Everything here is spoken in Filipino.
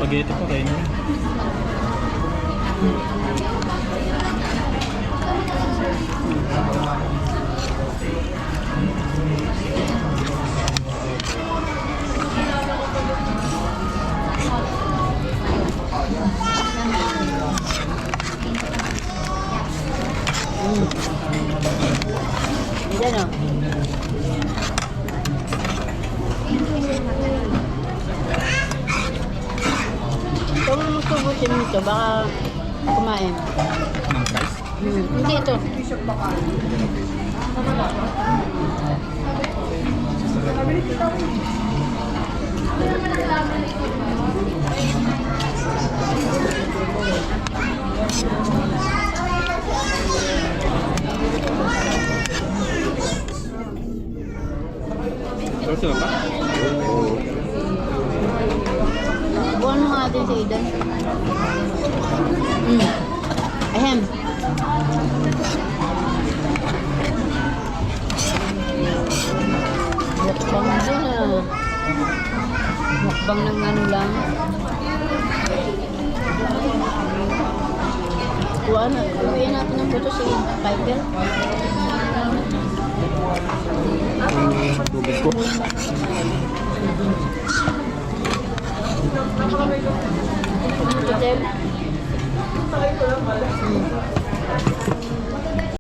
spaghetti pa kayo. Yan o. Kung magsubutin mo ito, baka kumain. Ng price? Hindi ito. Pero sila ba? Buwan mo nga din si Eden. Ahem. Mukbang din ah. Mukbang ng ano lang. Kuha na. Kuha natin ng photo si Piper. Tubig ko.